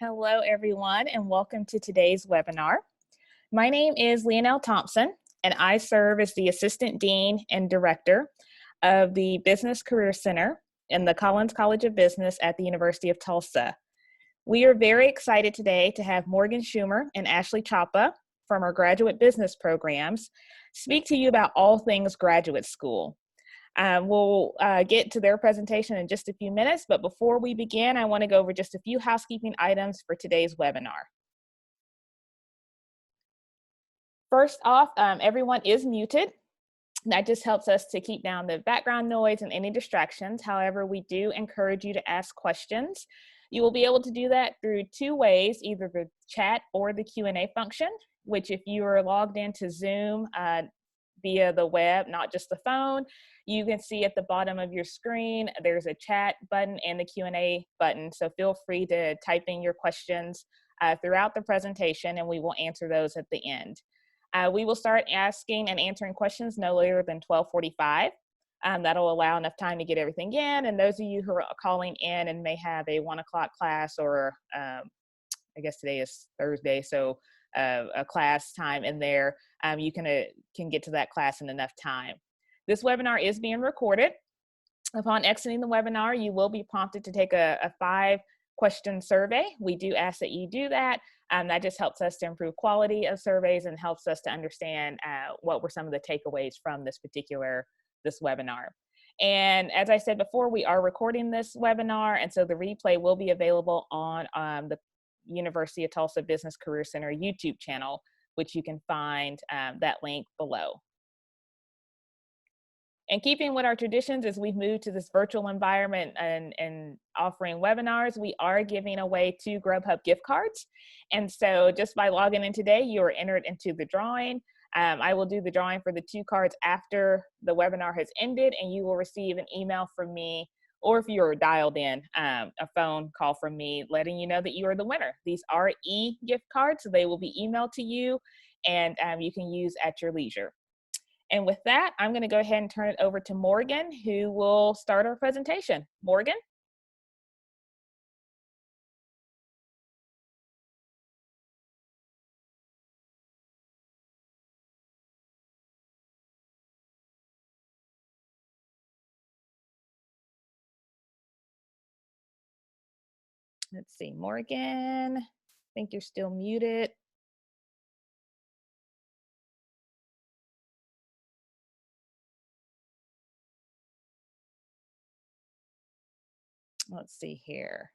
Hello, everyone, and welcome to today's webinar. My name is Leonelle Thompson, and I serve as the Assistant Dean and Director of the Business Career Center in the Collins College of Business at the University of Tulsa. We are very excited today to have Morgan Schumer and Ashley Chapa from our graduate business programs speak to you about all things graduate school. We'll get to their presentation in just a few minutes, but before we begin, I want to go over just a few housekeeping items for today's webinar. First off, everyone is muted. That just helps us to keep down the background noise and any distractions. However, we do encourage you to ask questions. You will be able to do that through two ways, either the chat or the Q&A function, which if you are logged into Zoom via the web, not just the phone, you can see at the bottom of your screen, there's a chat button and the Q&A button. So feel free to type in your questions throughout the presentation and we will answer those at the end. We will start asking and answering questions no later than 12:45. That'll allow enough time to get everything in. And those of you who are calling in and may have a 1 o'clock class or I guess today is Thursday, so a class time in there, you can get to that class in enough time. This webinar is being recorded. Upon exiting the webinar, you will be prompted to take a 5-question survey. We do ask that you do that. That just helps us to improve quality of surveys and helps us to understand what were some of the takeaways from this webinar. And as I said before, we are recording this webinar, and so the replay will be available on the University of Tulsa Business Career Center YouTube channel, which you can find that link below. And keeping with our traditions as we've moved to this virtual environment and offering webinars, we are giving away 2 Grubhub gift cards. And so just by logging in today, you are entered into the drawing. I will do the drawing for the 2 cards after the webinar has ended, and you will receive an email from me, or if you're dialed in, a phone call from me letting you know that you are the winner. These are e-gift cards, so they will be emailed to you and you can use at your leisure. And with that, I'm going to go ahead and turn it over to Morgan, who will start our presentation. Morgan? Let's see, Morgan, I think you're still muted. Let's see here.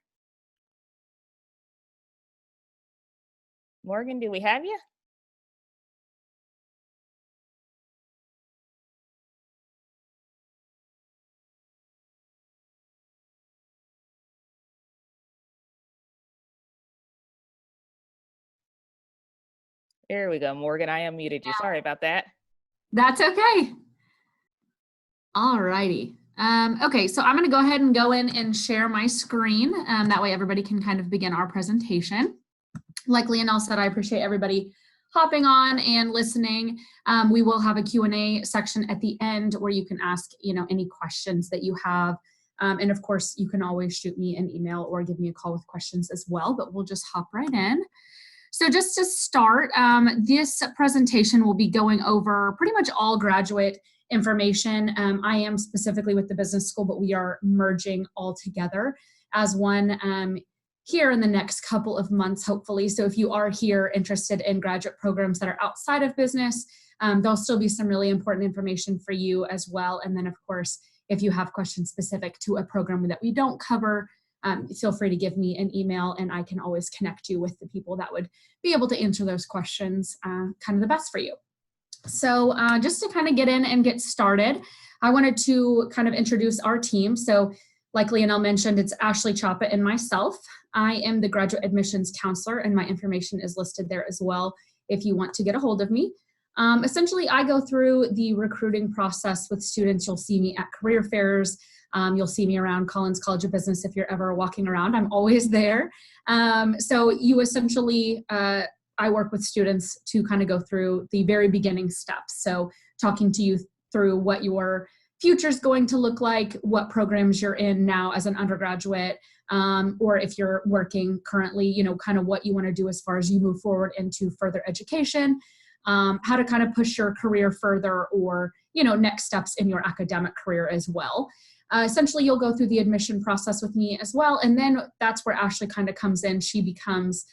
Morgan, do we have you? There we go, Morgan. I unmuted you. Sorry about that. That's okay. All righty. Okay, so I'm going to go ahead and go in and share my screen. That way everybody can kind of begin our presentation. Like Leonelle said, I appreciate everybody hopping on and listening. We will have a Q&A section at the end where you can ask, any questions that you have. And of course, you can always shoot me an email or give me a call with questions as well, but we'll just hop right in. So just to start, this presentation will be going over pretty much all graduate information. I am specifically with the business school, but we are merging all together as one here in the next couple of months, hopefully. So if you are here interested in graduate programs that are outside of business, there'll still be some really important information for you as well. And then of course, if you have questions specific to a program that we don't cover, feel free to give me an email and I can always connect you with the people that would be able to answer those questions kind of the best for you. So just to kind of get in and get started, I wanted to kind of introduce our team. So like Leonelle mentioned, it's Ashley Chapa and myself. I am the graduate admissions counselor and my information is listed there as well if you want to get a hold of me. Essentially, I go through the recruiting process with students. You'll see me at career fairs. You'll see me around Collins College of Business if you're ever walking around. I'm always there. So you essentially, I work with students to kind of go through the very beginning steps. So talking to you through what your future's going to look like, what programs you're in now as an undergraduate, or if you're working currently, you know, kind of what you want to do as far as you move forward into further education, how to kind of push your career further, or, you know, next steps in your academic career as well. Essentially, you'll go through the admission process with me as well. And then that's where Ashley kind of comes in. She becomes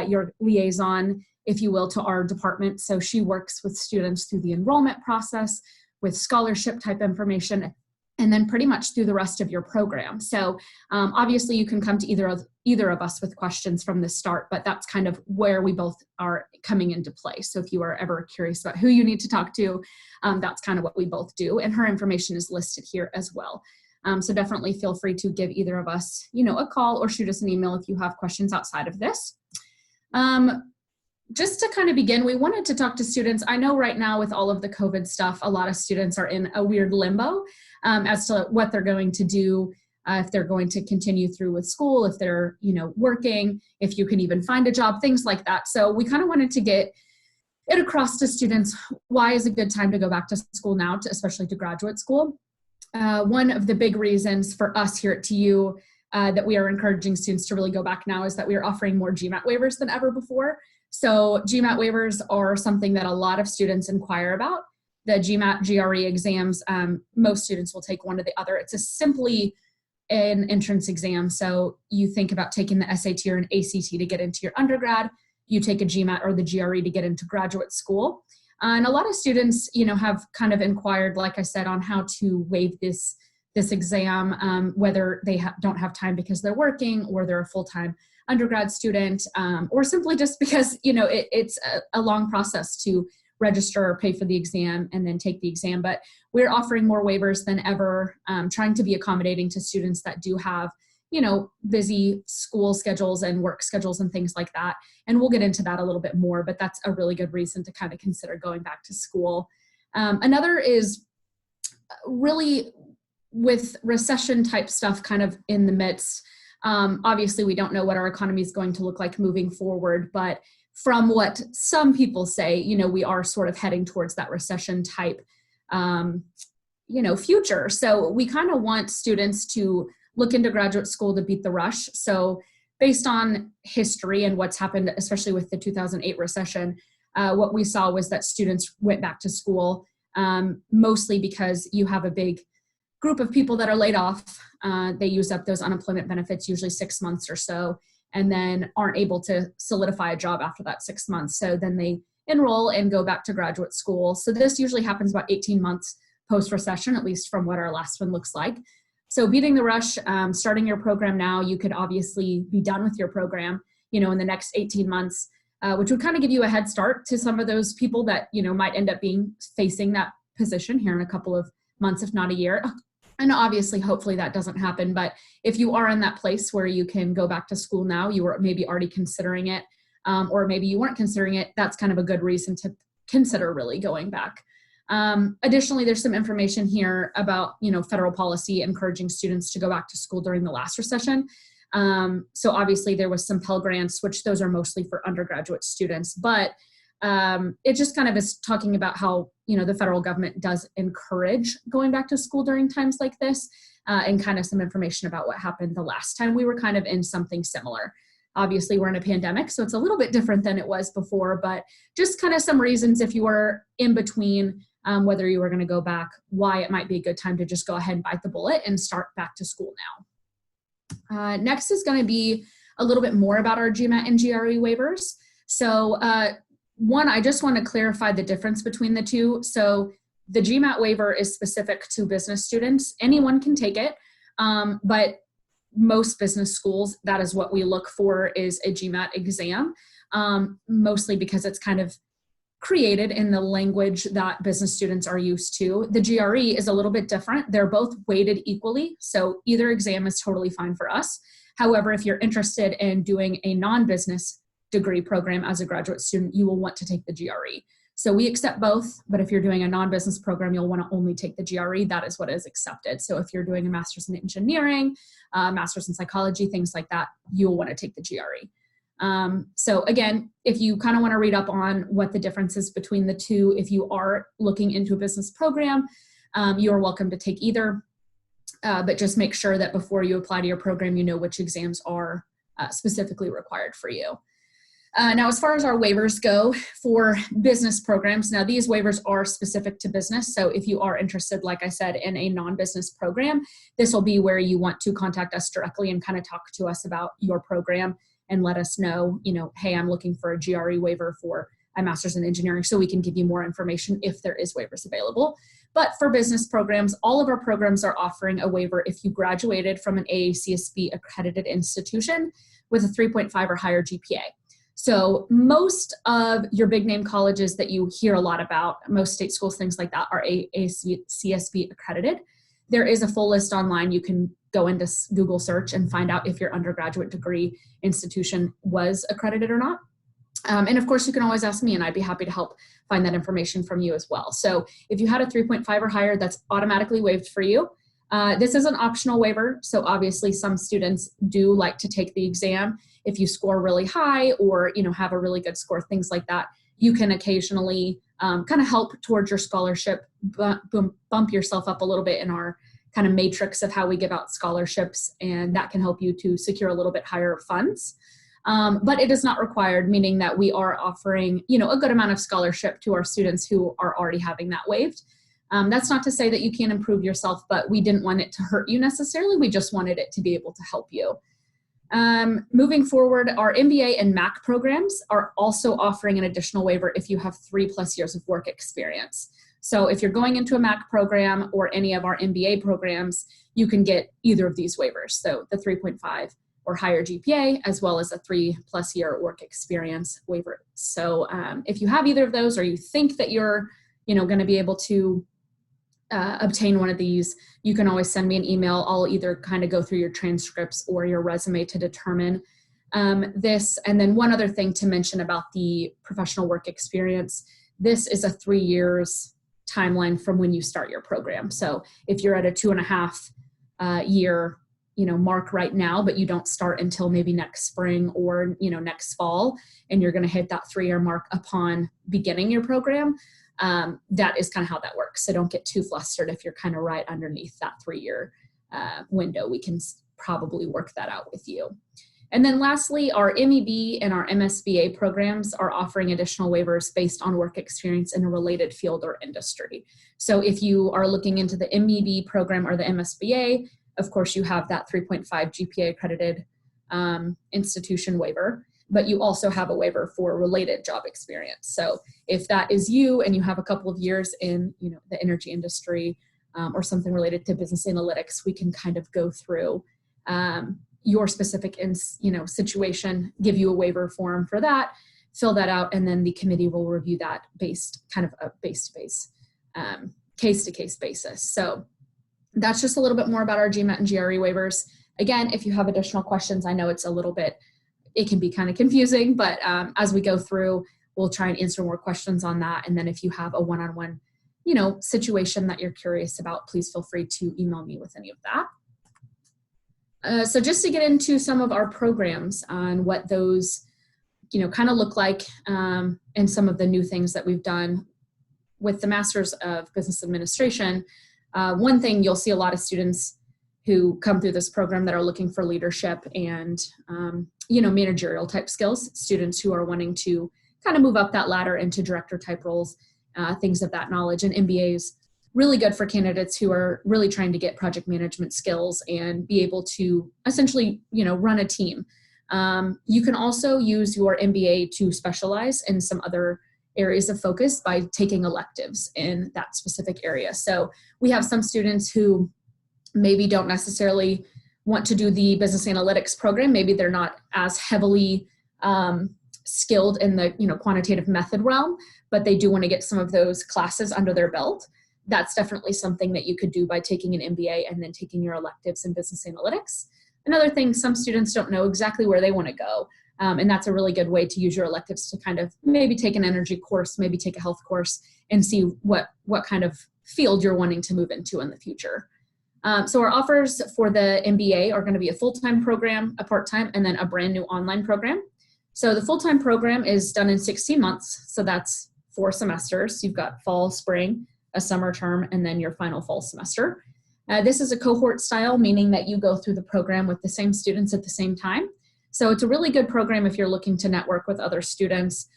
your liaison, if you will, to our department. So she works with students through the enrollment process, with scholarship type information, and then pretty much through the rest of your program. So obviously you can come to either of us with questions from the start, but that's kind of where we both are coming into play. So if you are ever curious about who you need to talk to, that's kind of what we both do. And her information is listed here as well. So definitely feel free to give either of us, you know, a call or shoot us an email if you have questions outside of this. Just to kind of begin, we wanted to talk to students. I know right now with all of the COVID stuff, a lot of students are in a weird limbo as to what they're going to do, if they're going to continue through with school, if they're, you know, working, if you can even find a job, things like that. So we kind of wanted to get it across to students, why is a good time to go back to school now, especially to graduate school. One of the big reasons for us here at TU that we are encouraging students to really go back now is that we are offering more GMAT waivers than ever before. So GMAT waivers are something that a lot of students inquire about. The GMAT GRE exams, most students will take one or the other. It's simply an entrance exam. So you think about taking the SAT or an ACT to get into your undergrad, you take a GMAT or the GRE to get into graduate school. And a lot of students, you know, have kind of inquired, like I said, on how to waive this exam, whether they don't have time because they're working or they're a full-time undergrad student, or simply just because, you know, it's a long process to register or pay for the exam and then take the exam. But we're offering more waivers than ever, trying to be accommodating to students that do have, you know, busy school schedules and work schedules and things like that. And we'll get into that a little bit more, but that's a really good reason to kind of consider going back to school. Another is really with recession type stuff kind of in the midst. Obviously, we don't know what our economy is going to look like moving forward, but from what some people say, you know, we are sort of heading towards that recession type, you know, future. So we kind of want students to look into graduate school to beat the rush. So based on history and what's happened, especially with the 2008 recession, what we saw was that students went back to school, mostly because you have a big group of people that are laid off. They use up those unemployment benefits, usually 6 months or so, and then aren't able to solidify a job after that 6 months. So then they enroll and go back to graduate school. So this usually happens about 18 months post-recession, at least from what our last one looks like. So beating the rush, starting your program now, you could obviously be done with your program, you know, in the next 18 months, which would kind of give you a head start to some of those people that, you know, might end up facing that position here in a couple of months, if not a year. And obviously, hopefully that doesn't happen. But if you are in that place where you can go back to school now, you were maybe already considering it, or maybe you weren't considering it, that's kind of a good reason to consider really going back. Additionally, there's some information here about, you know, federal policy encouraging students to go back to school during the last recession. So obviously there was some Pell Grants, which those are mostly for undergraduate students, but it just kind of is talking about how, you know, the federal government does encourage going back to school during times like this, and kind of some information about what happened the last time we were kind of in something similar. Obviously, we're in a pandemic, so it's a little bit different than it was before, but just kind of some reasons if you were in between, whether you were going to go back, why it might be a good time to just go ahead and bite the bullet and start back to school now. Next is going to be a little bit more about our GMAT and GRE waivers. So one, I just want to clarify the difference between the two. So the GMAT waiver is specific to business students. Anyone can take it, but most business schools, that is what we look for, is a GMAT exam, mostly because it's kind of created in the language that business students are used to. The GRE is a little bit different. They're both weighted equally, so either exam is totally fine for us. However, if you're interested in doing a non-business degree program as a graduate student, you will want to take the GRE. So we accept both, but if you're doing a non-business program, you'll want to only take the GRE. That is what is accepted. So if you're doing a master's in engineering, master's in psychology, things like that, you'll want to take the GRE. So again, if you kind of want to read up on what the difference is between the two, if you are looking into a business program, You are welcome to take either, but just make sure that before you apply to your program, you know which exams are specifically required for you. Now, as far as our waivers go for business programs, now these waivers are specific to business. So if you are interested, like I said, in a non-business program, this will be where you want to contact us directly and kind of talk to us about your program and let us know, hey, I'm looking for a GRE waiver for a master's in engineering, so we can give you more information if there is waivers available. But for business programs, all of our programs are offering a waiver if you graduated from an AACSB accredited institution with a 3.5 or higher GPA. So most of your big name colleges that you hear a lot about, most state schools, things like that, are AACSB accredited. There is a full list online. You can go into Google search and find out if your undergraduate degree institution was accredited or not. And of course, you can always ask me, and I'd be happy to help find that information from you as well. So if you had a 3.5 or higher, that's automatically waived for you. This is an optional waiver, so obviously some students do like to take the exam. If you score really high or have a really good score, things like that, you can occasionally kind of help towards your scholarship, bump yourself up a little bit in our kind of matrix of how we give out scholarships, and that can help you to secure a little bit higher funds. But it is not required, meaning that we are offering a good amount of scholarship to our students who are already having that waived. That's not to say that you can't improve yourself, but we didn't want it to hurt you necessarily. We just wanted it to be able to help you. Moving forward, our MBA and MAC programs are also offering an additional waiver if you have 3+ years of work experience. So if you're going into a MAC program or any of our MBA programs, you can get either of these waivers. So the 3.5 or higher GPA, as well as a 3+ year work experience waiver. So if you have either of those, or you think that you're going to be able to obtain one of these, you can always send me an email. I'll either kind of go through your transcripts or your resume to determine this. And then one other thing to mention about the professional work experience, this is a 3 years timeline from when you start your program. So if you're at a 2.5 year mark right now, but you don't start until maybe next spring or next fall, and you're going to hit that 3-year mark upon beginning your program, that is kind of how that works. So don't get too flustered if you're kind of right underneath that 3-year window. We can probably work that out with you. And then lastly, our MEB and our MSBA programs are offering additional waivers based on work experience in a related field or industry. So if you are looking into the MEB program or the MSBA, of course you have that 3.5 GPA accredited institution waiver, but you also have a waiver for related job experience. So if that is you and you have a couple of years in the energy industry or something related to business analytics, we can kind of go through your specific situation, give you a waiver form for that, fill that out, and then the committee will review that based kind of a base-to-base, case-to-case basis. So that's just a little bit more about our GMAT and GRE waivers. Again, if you have additional questions, I know it can be kind of confusing, but as we go through, we'll try and answer more questions on that. And then if you have a one-on-one, situation that you're curious about, please feel free to email me with any of that. So just to get into some of our programs on what those, kind of look like, and some of the new things that we've done with the Masters of Business Administration. One thing, you'll see a lot of students who come through this program that are looking for leadership and, managerial type skills, students who are wanting to kind of move up that ladder into director type roles, things of that knowledge. And MBAs really good for candidates who are really trying to get project management skills and be able to essentially, run a team. You can also use your MBA to specialize in some other areas of focus by taking electives in that specific area. So we have some students who maybe don't necessarily want to do the business analytics program. Maybe they're not as heavily skilled in the quantitative method realm, but they do want to get some of those classes under their belt. That's definitely something that you could do by taking an MBA and then taking your electives in business analytics. Another thing, some students don't know exactly where they want to go. And that's a really good way to use your electives to kind of maybe take an energy course, maybe take a health course, and see what kind of field you're wanting to move into in the future. So our offers for the MBA are going to be a full-time program, a part-time, and then a brand new online program. So the full-time program is done in 16 months. So that's 4 semesters. You've got fall, spring, a summer term, and then your final fall semester. This is a cohort style, meaning that you go through the program with the same students at the same time. So it's a really good program if you're looking to network with other students.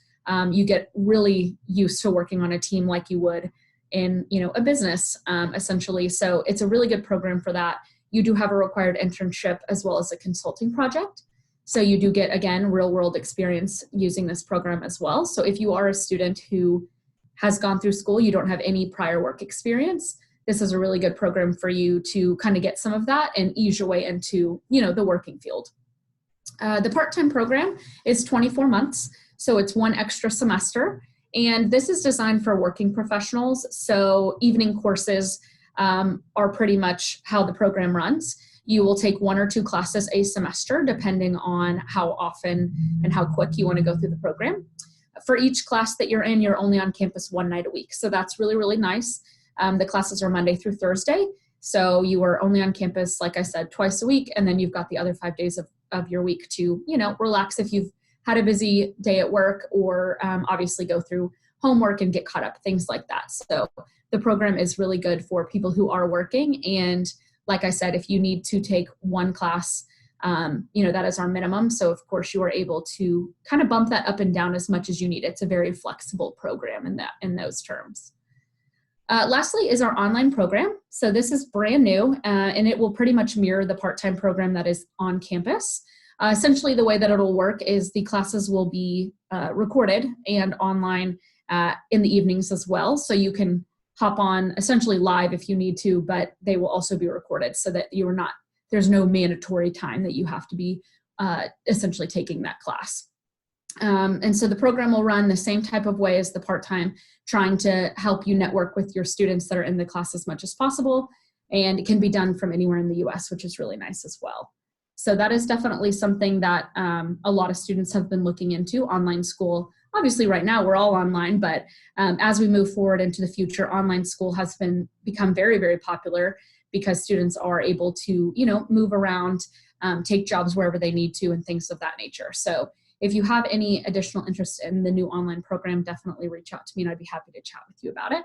You get really used to working on a team like you would in, a business, essentially. So it's a really good program for that. You do have a required internship as well as a consulting project. So you do get, again, real world experience using this program as well. So if you are a student who has gone through school, you don't have any prior work experience, this is a really good program for you to kind of get some of that and ease your way into, the working field. The part-time program is 24 months, so it's one extra semester, and this is designed for working professionals. So evening courses are pretty much how the program runs. You will take 1 or 2 classes a semester, depending on how often and how quick you want to go through the program. For each class that you're in, you're only on campus 1 night a week, so that's really, really nice. The classes are Monday through Thursday, so you are only on campus, like I said, twice a week, and then you've got the other 5 days of your week to, relax if you've had a busy day at work, or obviously go through homework and get caught up, things like that. So the program is really good for people who are working, and like I said, if you need to take 1 class, that is our minimum. So of course you are able to kind of bump that up and down as much as you need. It's a very flexible program in those terms. Lastly is our online program. So this is brand new, and it will pretty much mirror the part-time program that is on campus. Essentially, the way that it'll work is the classes will be recorded and online in the evenings as well. So you can hop on essentially live if you need to, but they will also be recorded so that there's no mandatory time that you have to be essentially taking that class. And so the program will run the same type of way as the part-time, trying to help you network with your students that are in the class as much as possible. And it can be done from anywhere in the US, which is really nice as well. So that is definitely something that a lot of students have been looking into, online school. Obviously right now we're all online, but as we move forward into the future, online school has become very, very popular because students are able to, move around, take jobs wherever they need to and things of that nature. So if you have any additional interest in the new online program, definitely reach out to me and I'd be happy to chat with you about it.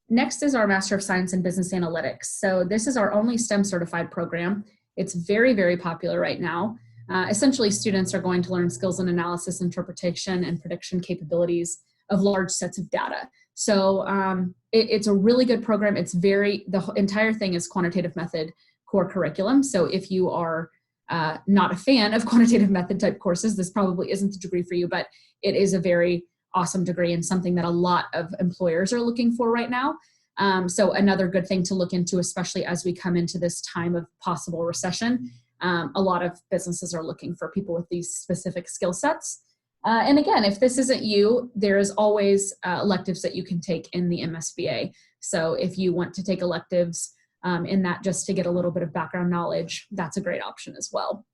Next is our Master of Science in Business Analytics. So this is our only STEM certified program. It's very, very popular right now. Essentially, students are going to learn skills in analysis, interpretation, and prediction capabilities of large sets of data. So it's a really good program. The entire thing is quantitative method core curriculum. So if you are not a fan of quantitative method type courses, this probably isn't the degree for you, but it is a very awesome degree and something that a lot of employers are looking for right now. So another good thing to look into, especially as we come into this time of possible recession. A lot of businesses are looking for people with these specific skill sets. And again, if this isn't you, there's always electives that you can take in the MSBA. So if you want to take electives in that just to get a little bit of background knowledge, that's a great option as well.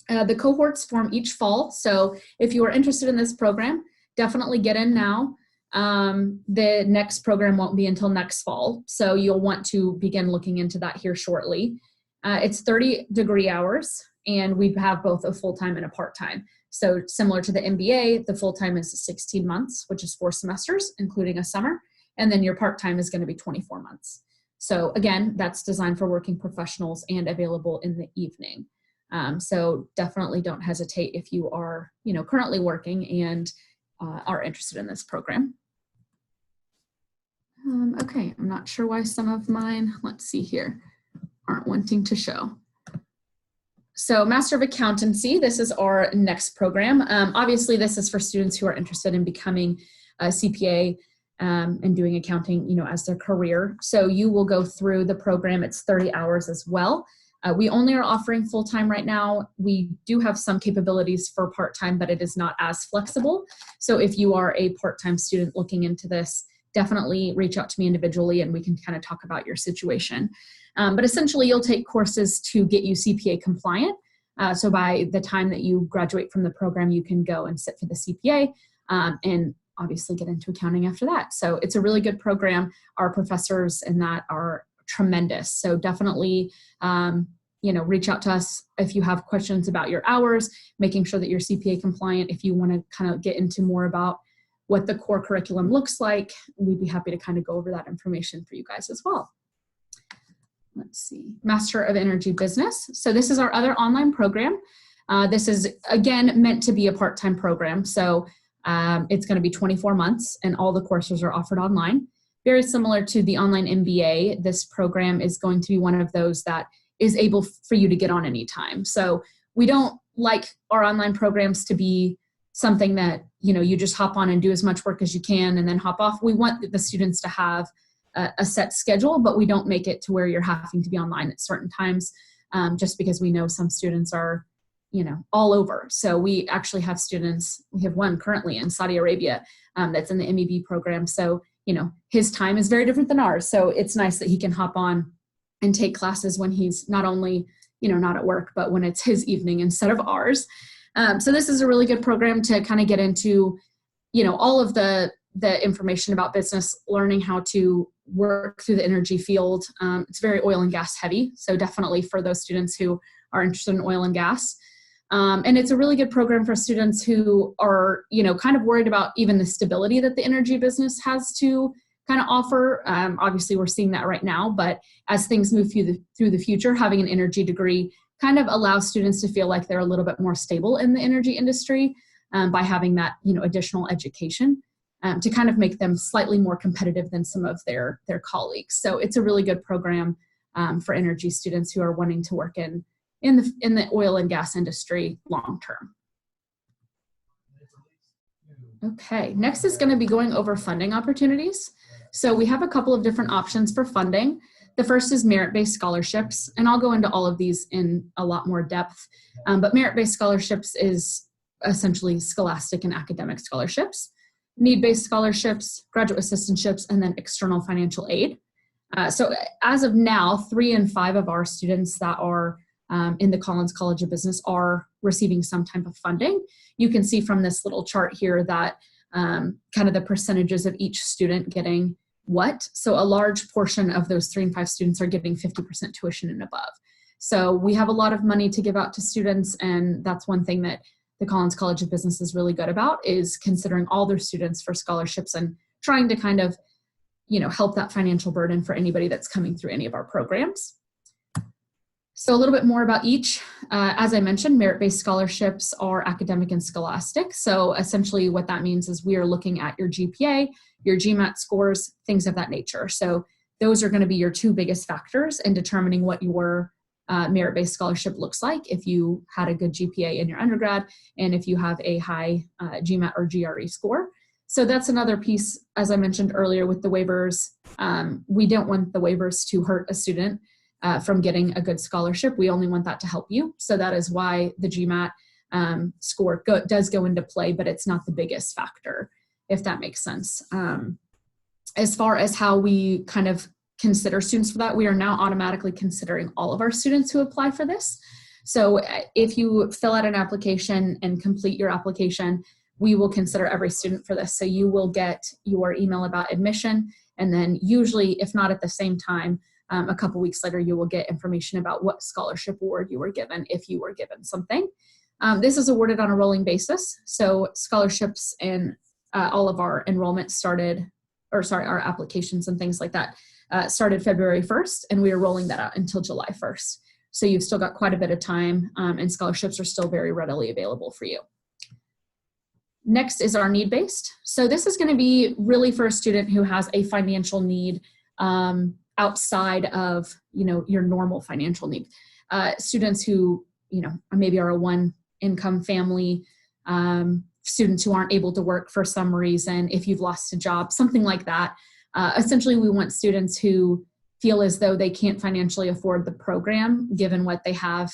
The cohorts form each fall. So if you are interested in this program, definitely get in now. The next program won't be until next fall. So you'll want to begin looking into that here shortly. It's 30 degree hours, and we have both a full-time and a part-time. So similar to the MBA, the full-time is 16 months, which is 4 semesters, including a summer. And then your part-time is going to be 24 months. So again, that's designed for working professionals and available in the evening. So definitely don't hesitate if you are, currently working and are interested in this program. Okay, I'm not sure why some of mine, let's see here, aren't wanting to show. So Master of Accountancy, this is our next program. Obviously, this is for students who are interested in becoming a CPA and doing accounting, as their career. So you will go through the program. It's 30 hours as well. We only are offering full-time right now. We do have some capabilities for part-time, but it is not as flexible. So if you are a part-time student looking into this, definitely reach out to me individually and we can kind of talk about your situation. But essentially, you'll take courses to get you CPA compliant. So by the time that you graduate from the program, you can go and sit for the CPA and obviously get into accounting after that. So it's a really good program. Our professors in that are tremendous. So definitely, reach out to us if you have questions about your hours, making sure that you're CPA compliant. If you want to kind of get into more about what the core curriculum looks like. We'd be happy to kind of go over that information for you guys as well. Let's see, Master of Energy Business. So this is our other online program. This is, again, meant to be a part-time program. So it's going to be 24 months and all the courses are offered online. Very similar to the online MBA, this program is going to be one of those that is able for you to get on anytime. So we don't like our online programs to be something that, you just hop on and do as much work as you can and then hop off. We want the students to have a set schedule, but we don't make it to where you're having to be online at certain times, just because we know some students are, all over. So we actually have students, we have one currently in Saudi Arabia that's in the MEB program. So, his time is very different than ours. So it's nice that he can hop on and take classes when he's not only, not at work, but when it's his evening instead of ours. So this is a really good program to kind of get into, all of the information about business, learning how to work through the energy field. It's very oil and gas heavy. So definitely for those students who are interested in oil and gas. And it's a really good program for students who are, kind of worried about even the stability that the energy business has to kind of offer. Obviously, we're seeing that right now, but as things move through the future, having an energy degree kind of allows students to feel like they're a little bit more stable in the energy industry by having that, additional education to kind of make them slightly more competitive than some of their colleagues. So it's a really good program for energy students who are wanting to work in the oil and gas industry long term. Okay, next is going to be going over funding opportunities. So we have a couple of different options for funding. The first is merit-based scholarships, and I'll go into all of these in a lot more depth. But merit-based scholarships is essentially scholastic and academic scholarships, need-based scholarships, graduate assistantships, and then external financial aid. So as of now, 3 in 5 of our students that are in the Collins College of Business are receiving some type of funding. You can see from this little chart here that kind of the percentages of each student getting what. So a large portion of those 3 in 5 students are getting 50% tuition and above. So we have a lot of money to give out to students, and that's one thing that the Collins College of Business is really good about, is considering all their students for scholarships and trying to kind of, help that financial burden for anybody that's coming through any of our programs. So a little bit more about each. As I mentioned, merit-based scholarships are academic and scholastic. So essentially what that means is we are looking at your GPA, your GMAT scores, things of that nature. So those are going to be your 2 biggest factors in determining what your merit-based scholarship looks like if you had a good GPA in your undergrad and if you have a high GMAT or GRE score. So that's another piece, as I mentioned earlier with the waivers. We don't want the waivers to hurt a student from getting a good scholarship. We only want that to help you. So that is why the GMAT score does go into play, but it's not the biggest factor, if that makes sense. As far as how we kind of consider students for that, we are now automatically considering all of our students who apply for this. So if you fill out an application and complete your application, we will consider every student for this. So you will get your email about admission, and then usually, if not at the same time, a couple weeks later, you will get information about what scholarship award you were given if you were given something. This is awarded on a rolling basis. So scholarships and all of our enrollment our applications and things like that started February 1st, and we are rolling that out until July 1st. So you've still got quite a bit of time, and scholarships are still very readily available for you. Next is our need-based. So this is going to be really for a student who has a financial need outside of, your normal financial need. Students who, maybe are a one-income family, students who aren't able to work for some reason, if you've lost a job, something like that. Essentially, we want students who feel as though they can't financially afford the program, given what they have,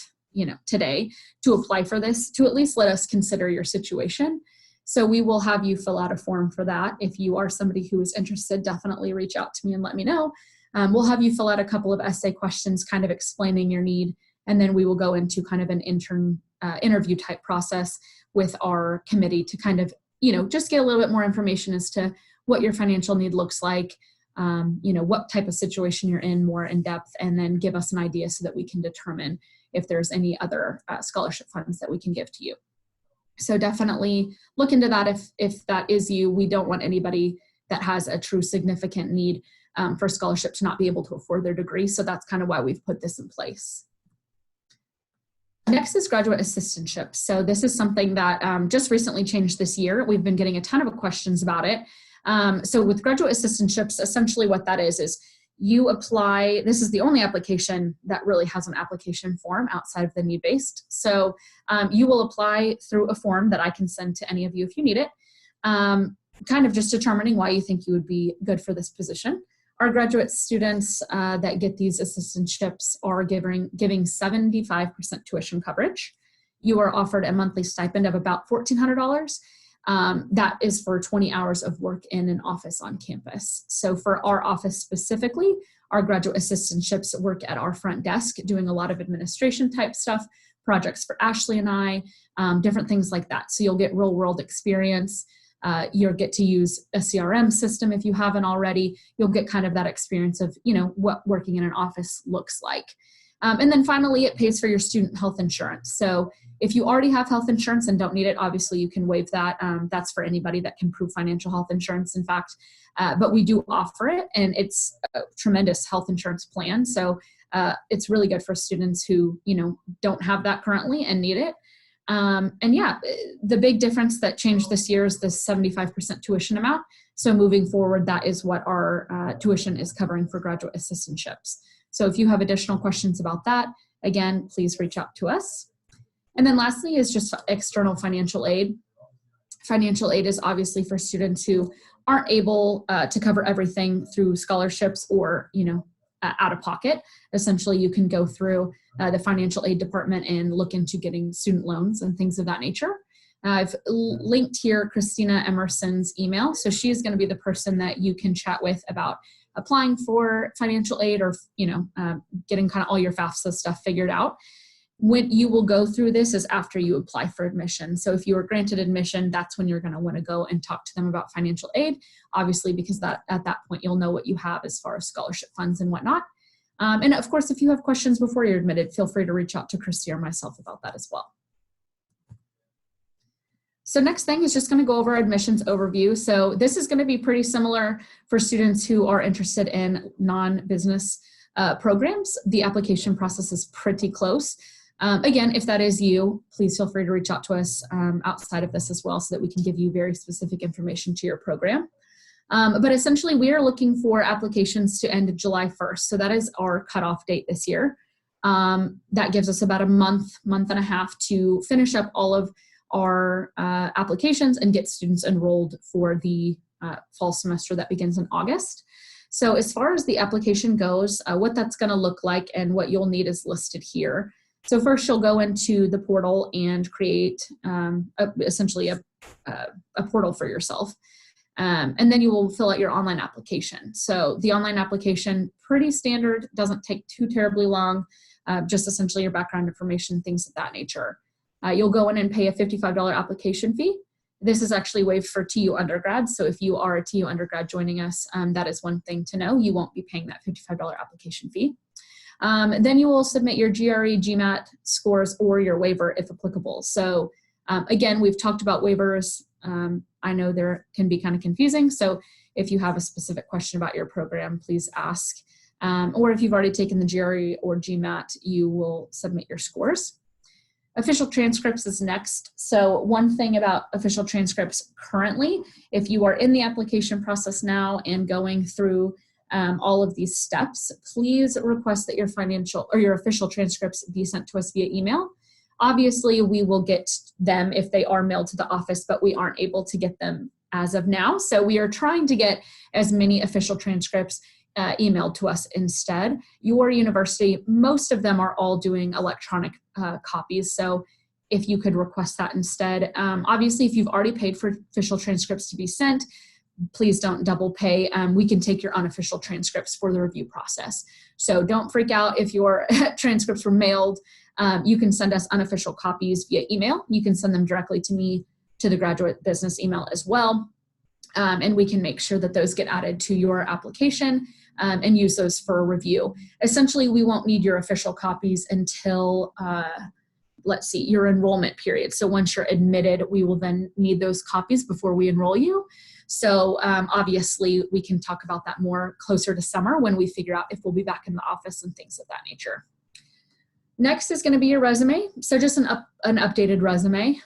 today, to apply for this, to at least let us consider your situation. So we will have you fill out a form for that. If you are somebody who is interested, definitely reach out to me and let me know. We'll have you fill out a couple of essay questions kind of explaining your need, and then we will go into kind of an interview type process with our committee to kind of, just get a little bit more information as to what your financial need looks like, what type of situation you're in more in depth, and then give us an idea so that we can determine if there's any other scholarship funds that we can give to you. So definitely look into that if that is you. We don't want anybody that has a true significant need for scholarship to not be able to afford their degree. So that's kind of why we've put this in place. Next is graduate assistantships. So this is something that just recently changed this year. We've been getting a ton of questions about it. So with graduate assistantships, essentially what that is you apply. This is the only application that really has an application form outside of the need-based. So you will apply through a form that I can send to any of you if you need it, kind of just determining why you think you would be good for this position. Our graduate students that get these assistantships are giving 75% tuition coverage. You are offered a monthly stipend of about $1,400. That is for 20 hours of work in an office on campus. So for our office specifically, our graduate assistantships work at our front desk doing a lot of administration type stuff, projects for Ashley and I, different things like that. So you'll get real world experience. You'll get to use a CRM system if you haven't already. You'll get kind of that experience of, what working in an office looks like. And then finally, it pays for your student health insurance. So if you already have health insurance and don't need it, obviously you can waive that. That's for anybody that can prove financial health insurance, in fact. But we do offer it, and it's a tremendous health insurance plan. So it's really good for students who, don't have that currently and need it. And yeah, the big difference that changed this year is the 75% tuition amount. So moving forward, that is what our tuition is covering for graduate assistantships. So if you have additional questions about that, again, please reach out to us. And then lastly is just external financial aid. Financial aid is obviously for students who aren't able to cover everything through scholarships or, out of pocket. Essentially, you can go through the financial aid department and look into getting student loans and things of that nature. I've linked here Christina Emerson's email. So she's going to be the person that you can chat with about applying for financial aid or, getting kind of all your FAFSA stuff figured out. When you will go through this is after you apply for admission. So if you were granted admission, that's when you're going to want to go and talk to them about financial aid, obviously, because that at that point, you'll know what you have as far as scholarship funds and whatnot. And of course, if you have questions before you're admitted, feel free to reach out to Christy or myself about that as well. So next thing is just going to go over our admissions overview. So this is going to be pretty similar for students who are interested in non-business programs. The application process is pretty close. Again, if that is you, please feel free to reach out to us outside of this as well so that we can give you very specific information to your program. But essentially, we are looking for applications to end July 1st. So that is our cutoff date this year. That gives us about a month and a half to finish up all of our applications and get students enrolled for the fall semester that begins in August. So as far as the application goes, what that's going to look like and what you'll need is listed here. So first you'll go into the portal and create essentially a portal for yourself. And then you will fill out your online application. So the online application, pretty standard, doesn't take too terribly long, just essentially your background information, things of that nature. You'll go in and pay a $55 application fee. This is actually waived for TU undergrads. So if you are a TU undergrad joining us, that is one thing to know. You won't be paying that $55 application fee. Then you will submit your GRE, GMAT scores, or your waiver if applicable. So again, we've talked about waivers. I know there can be kind of confusing. So if you have a specific question about your program, please ask. Or if you've already taken the GRE or GMAT, you will submit your scores. Official transcripts is next. So one thing about official transcripts currently, if you are in the application process now and going through all of these steps, please request that your financial or your official transcripts be sent to us via email. Obviously, we will get them if they are mailed to the office, but we aren't able to get them as of now. So we are trying to get as many official transcripts emailed to us instead. Your university, most of them are all doing electronic copies. So if you could request that instead. Obviously, if you've already paid for official transcripts to be sent, please don't double pay. We can take your unofficial transcripts for the review process. So don't freak out if your transcripts were mailed. You can send us unofficial copies via email. You can send them directly to me, to the graduate business email as well. And we can make sure that those get added to your application and use those for review. Essentially, we won't need your official copies until let's see, your enrollment period. So once you're admitted, we will then need those copies before we enroll you. So obviously we can talk about that more closer to summer when we figure out if we'll be back in the office and things of that nature. Next is going to be your resume. So just an updated resume.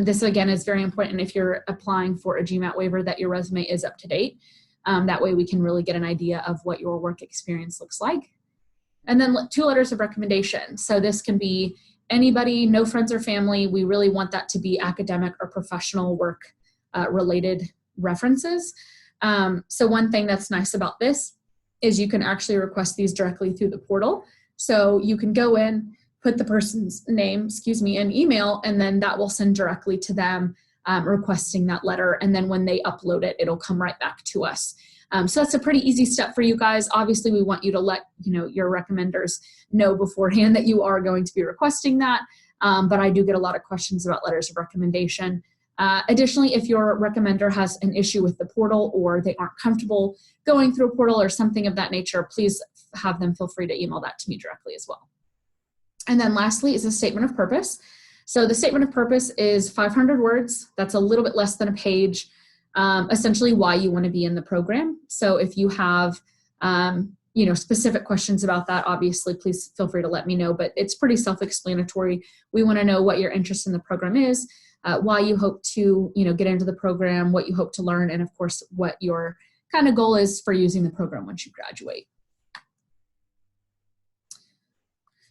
This again is very important if you're applying for a GMAT waiver that your resume is up to date. That way we can really get an idea of what your work experience looks like. And then 2 letters of recommendation. So this can be anybody, no friends or family. We really want that to be academic or professional work related references. So one thing that's nice about this is you can actually request these directly through the portal. So you can go in, put the person's name, and email, and then that will send directly to them requesting that letter. And then when they upload it, it'll come right back to us. So that's a pretty easy step for you guys. Obviously, we want you to let your recommenders know beforehand that you are going to be requesting that. But I do get a lot of questions about letters of recommendation. Additionally, if your recommender has an issue with the portal or they aren't comfortable going through a portal or something of that nature, please have them feel free to email that to me directly as well. And then lastly is a statement of purpose. So the statement of purpose is 500 words. That's a little bit less than a page. Essentially why you want to be in the program. So if you have, specific questions about that, obviously, please feel free to let me know, but it's pretty self-explanatory. We want to know what your interest in the program is, why you hope to, get into the program, what you hope to learn, and of course, what your kind of goal is for using the program once you graduate.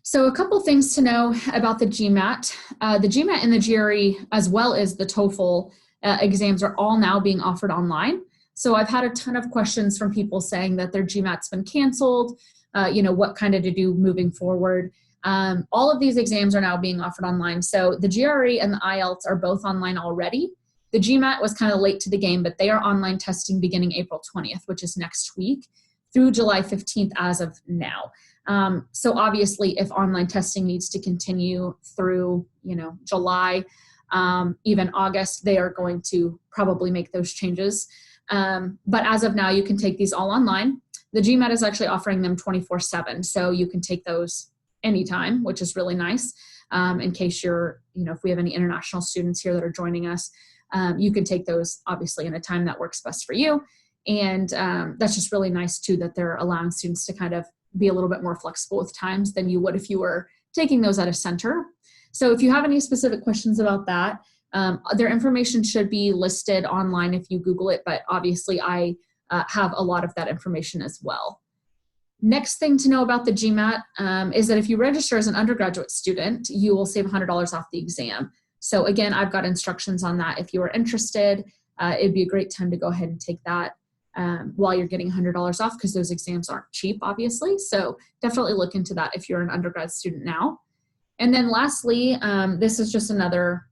So a couple things to know about the GMAT. The GMAT and the GRE, as well as the TOEFL exams, are all now being offered online. So I've had a ton of questions from people saying that their GMAT's been canceled, what kind of to do moving forward. All of these exams are now being offered online. So the GRE and the IELTS are both online already. The GMAT was kind of late to the game, but they are online testing beginning April 20th, which is next week, through July 15th as of now. So obviously if online testing needs to continue through, July, even August, they are going to probably make those changes. But as of now, you can take these all online. The GMAT is actually offering them 24/7. So you can take those anytime, which is really nice. In case you're, if we have any international students here that are joining us, you can take those obviously in a time that works best for you. And that's just really nice too, that they're allowing students to kind of be a little bit more flexible with times than you would if you were taking those at a center. So if you have any specific questions about that, their information should be listed online if you Google it, but obviously I have a lot of that information as well. Next thing to know about the GMAT is that if you register as an undergraduate student, you will save $100 off the exam. So again, I've got instructions on that. If you are interested, it'd be a great time to go ahead and take that while you're getting $100 off, because those exams aren't cheap, obviously. So definitely look into that if you're an undergrad student now. And then lastly, this is just another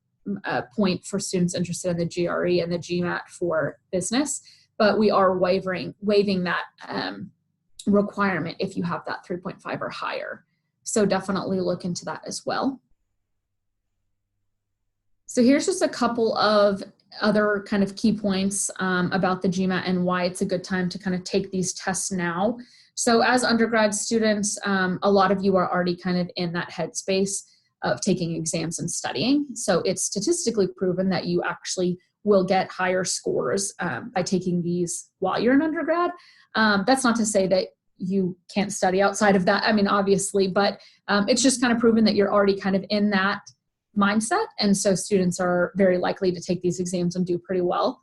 point for students interested in the GRE and the GMAT for business, but we are waiving that requirement if you have that 3.5 or higher. So definitely look into that as well. So here's just a couple of other kind of key points about the GMAT and why it's a good time to kind of take these tests now. So as undergrad students, a lot of you are already kind of in that headspace of taking exams and studying. So it's statistically proven that you actually will get higher scores by taking these while you're an undergrad. That's not to say that you can't study outside of that. I mean, obviously, but it's just kind of proven that you're already kind of in that mindset. And so students are very likely to take these exams and do pretty well.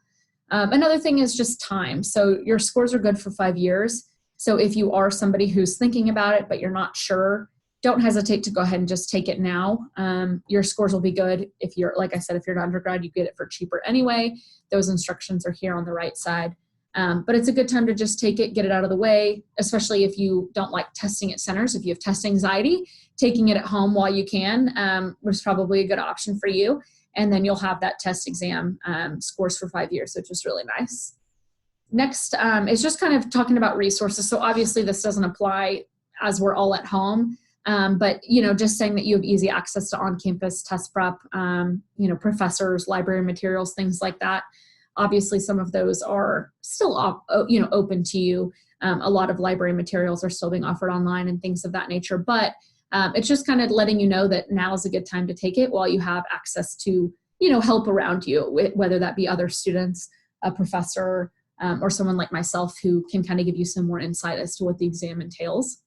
Another thing is just time. So your scores are good for 5 years. So if you are somebody who's thinking about it, but you're not sure, don't hesitate to go ahead and just take it now. Your scores will be good. If you're, like I said, if you're an undergrad, you get it for cheaper anyway. Those instructions are here on the right side. But it's a good time to just take it, get it out of the way, especially if you don't like testing at centers. If you have test anxiety, taking it at home while you can was probably a good option for you. And then you'll have that test exam scores for 5 years, which is really nice. Next is just kind of talking about resources. So obviously this doesn't apply as we're all at home, but just saying that you have easy access to on-campus test prep, professors, library materials, things like that. Obviously, some of those are still, open to you. A lot of library materials are still being offered online and things of that nature. But It's just kind of letting you know that now is a good time to take it while you have access to, help around you, whether that be other students, a professor, or someone like myself who can kind of give you some more insight as to what the exam entails.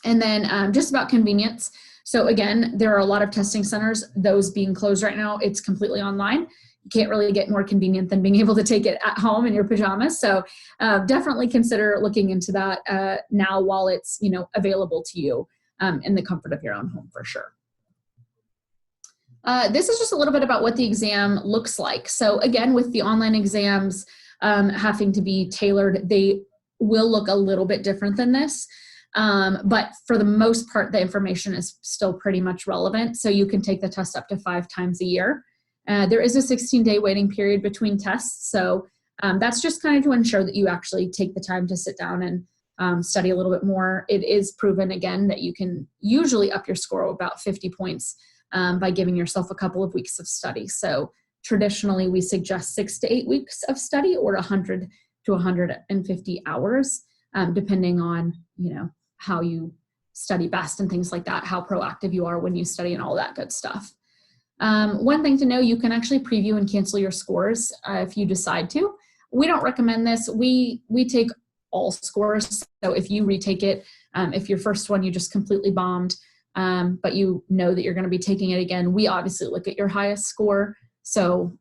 And then just about convenience. So again, there are a lot of testing centers, those being closed right now. It's completely online. You can't really get more convenient than being able to take it at home in your pajamas. So definitely consider looking into that now while it's, available to you in the comfort of your own home for sure. This is just a little bit about what the exam looks like. So again, with the online exams having to be tailored, they will look a little bit different than this. But for the most part, the information is still pretty much relevant. So you can take the test up to 5 times a year. There is a 16-day waiting period between tests. So that's just kind of to ensure that you actually take the time to sit down and study a little bit more. It is proven, again, that you can usually up your score about 50 points by giving yourself a couple of weeks of study. So traditionally, we suggest 6 to 8 weeks of study or 100 to 150 hours, depending on, how you study best and things like that, how proactive you are when you study and all that good stuff. One thing to know, you can actually preview and cancel your scores if you decide to. We don't recommend this. We take all scores. So if you retake it, if your first one you just completely bombed, but you know that you're going to be taking it again, we obviously look at your highest score. So,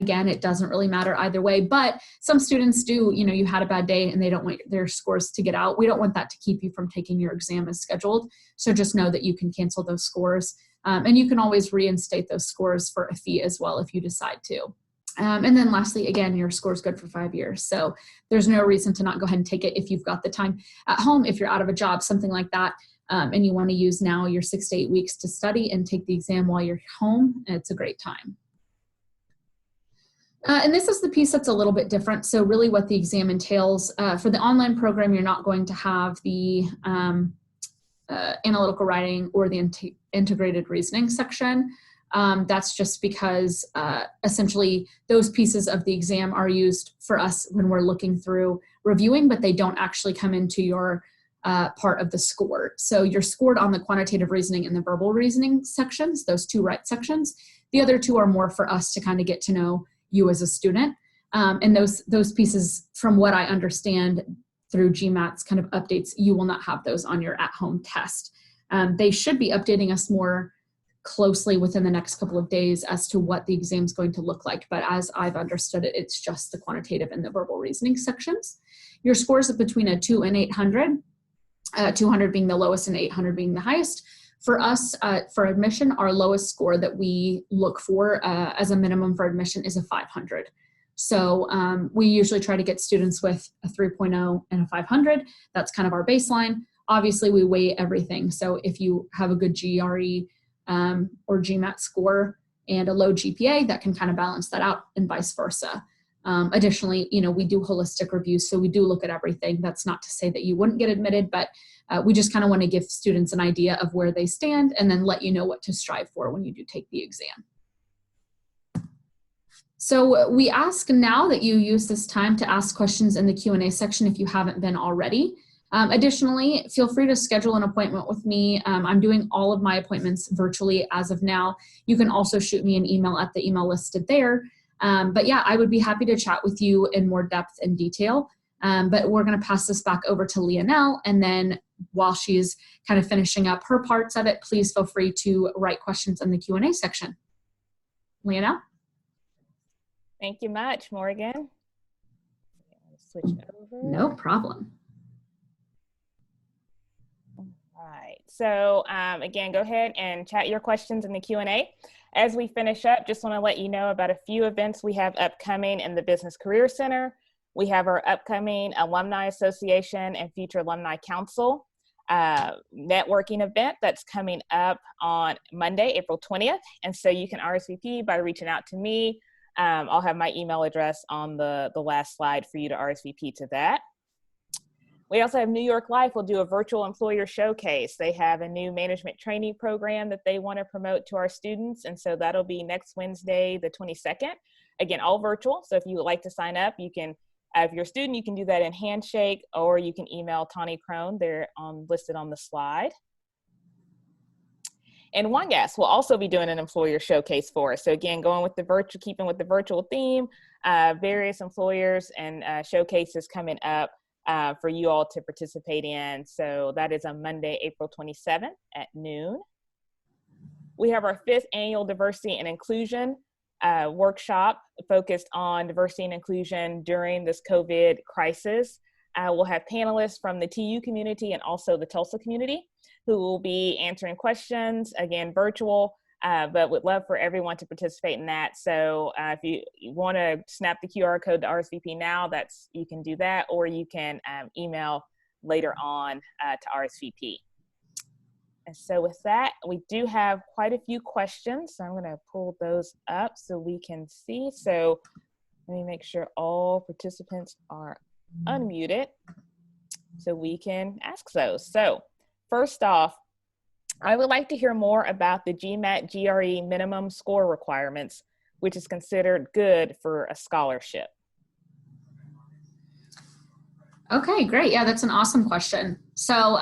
again, it doesn't really matter either way, but some students do, you had a bad day and they don't want their scores to get out. We don't want that to keep you from taking your exam as scheduled. So just know that you can cancel those scores. And you can always reinstate those scores for a fee as well if you decide to. And then lastly, again, your score is good for 5 years. So there's no reason to not go ahead and take it if you've got the time at home, if you're out of a job, something like that. And you want to use now your 6 to 8 weeks to study and take the exam while you're home. It's a great time. And this is the piece that's a little bit different. So really what the exam entails, for the online program, you're not going to have the analytical writing or the integrated reasoning section. That's just because essentially those pieces of the exam are used for us when we're looking through reviewing, but they don't actually come into your part of the score. So you're scored on the quantitative reasoning and the verbal reasoning sections, those 2 right sections. The other 2 are more for us to kind of get to know you as a student. And those pieces, from what I understand through GMAT's kind of updates, you will not have those on your at-home test. They should be updating us more closely within the next couple of days as to what the exam is going to look like. But as I've understood it, it's just the quantitative and the verbal reasoning sections. Your scores are between a 2 and 800, 200 being the lowest and 800 being the highest. For us, for admission, our lowest score that we look for as a minimum for admission is a 500. So we usually try to get students with a 3.0 and a 500. That's kind of our baseline. Obviously, we weigh everything. So if you have a good GRE or GMAT score and a low GPA, that can kind of balance that out, and vice versa. Additionally, we do holistic reviews, so we do look at everything. That's not to say that you wouldn't get admitted, but we just kind of want to give students an idea of where they stand and then let you know what to strive for when you do take the exam. So we ask now that you use this time to ask questions in the Q&A section if you haven't been already. Additionally, feel free to schedule an appointment with me. I'm doing all of my appointments virtually as of now. You can also shoot me an email at the email listed there. But yeah, I would be happy to chat with you in more depth and detail. But we're going to pass this back over to Leonelle, and then while she's kind of finishing up her parts of it, please feel free to write questions in the Q&A section. Leonelle? Thank you much, Morgan. Switch over. No problem. All right. So again, go ahead and chat your questions in the Q&A. As we finish up, just want to let you know about a few events we have upcoming in the Business Career Center. We have our upcoming Alumni Association and Future Alumni Council networking event that's coming up on Monday, April 20th. And so you can RSVP by reaching out to me. I'll have my email address on the last slide for you to RSVP to that. We also have New York Life will do a virtual employer showcase. They have a new management training program that they want to promote to our students. And so that'll be next Wednesday, the 22nd. Again, all virtual. So if you would like to sign up, you can, if you're a student, you can do that in Handshake, or you can email Tawny Crone. They're listed on the slide. And one guest will also be doing an employer showcase for us. So again, going with the virtual, keeping with the virtual theme, various employers and showcases coming up for you all to participate in. So that is on Monday, April 27th at noon. We have our 5th annual diversity and inclusion workshop focused on diversity and inclusion during this COVID crisis. We'll have panelists from the TU community and also the Tulsa community who will be answering questions, again, virtual, but would love for everyone to participate in that. So if you want to snap the QR code to RSVP now, you can do that, or you can email later on to RSVP. And so with that, we do have quite a few questions. So I'm going to pull those up so we can see. So let me make sure all participants are unmuted so we can ask those. So first off, I would like to hear more about the GMAT GRE minimum score requirements, which is considered good for a scholarship. Okay, great. Yeah, that's an awesome question. So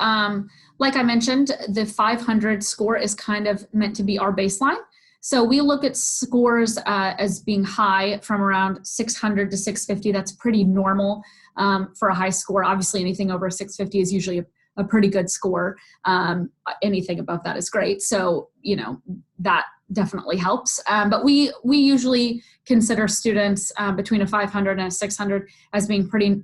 like I mentioned, the 500 score is kind of meant to be our baseline. So we look at scores as being high from around 600 to 650. That's pretty normal for a high score. Obviously, anything over 650 is usually a pretty good score. Anything above that is great. So, you know, that definitely helps. But we usually consider students between a 500 and a 600 as being pretty,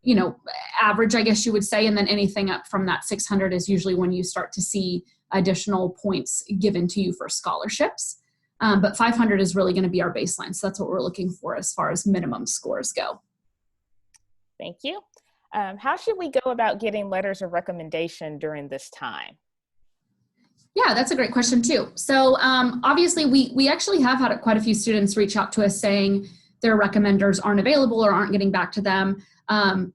you know, average, I guess you would say. And then anything up from that 600 is usually when you start to see additional points given to you for scholarships. But 500 is really going to be our baseline. So that's what we're looking for as far as minimum scores go. Thank you. How should we go about getting letters of recommendation during this time? Yeah, that's a great question too. So obviously we actually have had quite a few students reach out to us saying their recommenders aren't available or aren't getting back to them,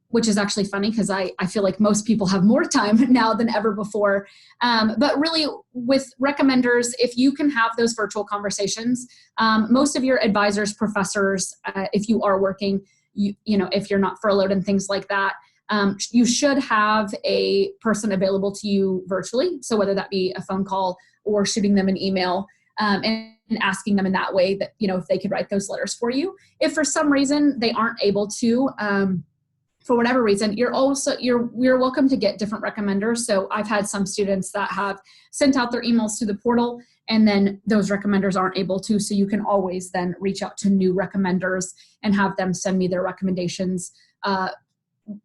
which is actually funny because I feel like most people have more time now than ever before. But really with recommenders, if you can have those virtual conversations, most of your advisors, professors, if you are working, you know, if you're not furloughed and things like that, you should have a person available to you virtually. So whether that be a phone call or shooting them an email and asking them in that way that, you know, if they could write those letters for you. If for some reason they aren't able to, for whatever reason, you're welcome to get different recommenders. So I've had some students that have sent out their emails to the portal and then those recommenders aren't able to. So you can always then reach out to new recommenders and have them send me their recommendations,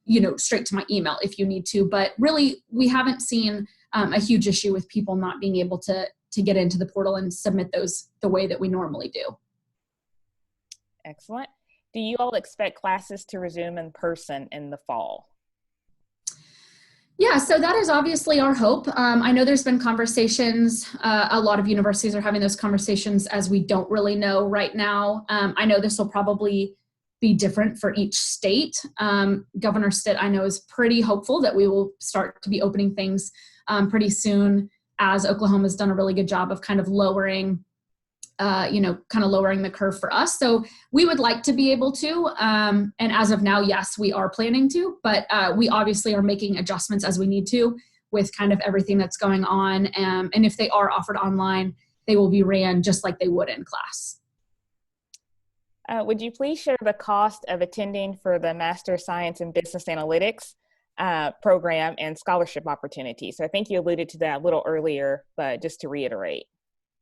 you know, straight to my email if you need to. But really, we haven't seen a huge issue with people not being able to get into the portal and submit those the way that we normally do. Excellent. Do you all expect classes to resume in person in the fall? Yeah, so that is obviously our hope. I know there's been conversations, a lot of universities are having those conversations as we don't really know right now. I know this will probably be different for each state. Governor Stitt, I know, is pretty hopeful that we will start to be opening things pretty soon, as Oklahoma's done a really good job of kind of lowering the curve for us. So we would like to be able to, and as of now, yes, we are planning to, but we obviously are making adjustments as we need to with kind of everything that's going on. And if they are offered online, they will be ran just like they would in class. Would you please share the cost of attending for the Master of Science in Business Analytics program and scholarship opportunity? So I think you alluded to that a little earlier, but just to reiterate.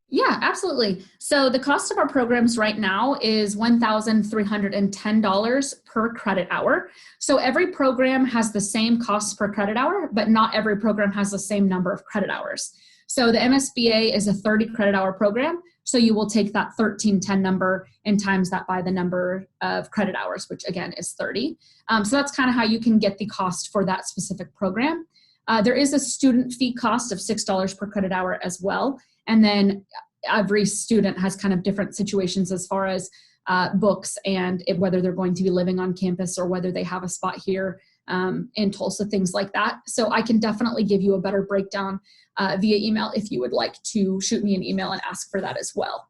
Yeah, absolutely. So the cost of our programs right now is $1,310 per credit hour. So every program has the same cost per credit hour, but not every program has the same number of credit hours. So the MSBA is a 30 credit hour program. So you will take that 1310 number and times that by the number of credit hours, which again is 30. So that's kind of how you can get the cost for that specific program. There is a student fee cost of $6 per credit hour as well. And then every student has kind of different situations as far as books and whether they're going to be living on campus or whether they have a spot here in Tulsa, things like that. So I can definitely give you a better breakdown via email if you would like to shoot me an email and ask for that as well.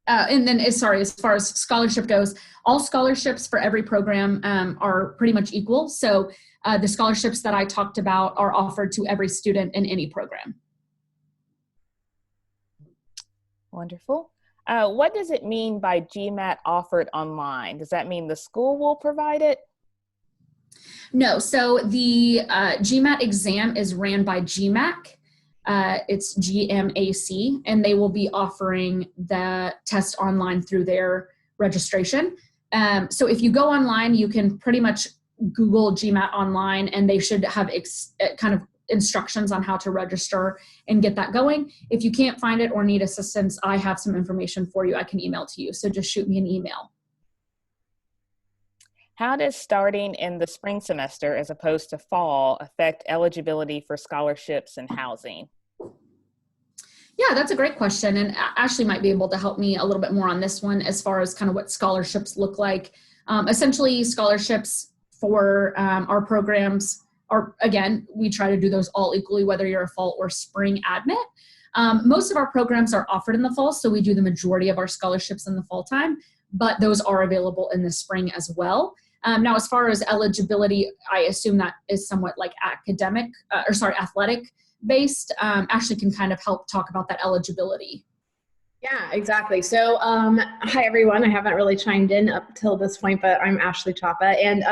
And then as far as scholarship goes, all scholarships for every program are pretty much equal. So the scholarships that I talked about are offered to every student in any program. Wonderful. What does it mean by GMAT offered online? Does that mean the school will provide it? No, so the GMAT exam is ran by GMAC. It's GMAC, and they will be offering the test online through their registration. So if you go online, you can pretty much Google GMAT online, and they should have kind of instructions on how to register and get that going. If you can't find it or need assistance, I have some information for you I can email to you. So just shoot me an email. How does starting in the spring semester as opposed to fall affect eligibility for scholarships and housing? Yeah, that's a great question. And Ashley might be able to help me a little bit more on this one as far as kind of what scholarships look like. Essentially, scholarships for our programs are, again, we try to do those all equally, whether you're a fall or spring admit. Most of our programs are offered in the fall, so we do the majority of our scholarships in the fall time, but those are available in the spring as well. Now, as far as eligibility, I assume that is somewhat like athletic based. Ashley can kind of help talk about that eligibility. Yeah, exactly. So, hi everyone. I haven't really chimed in up till this point, but I'm Ashley Chapa. And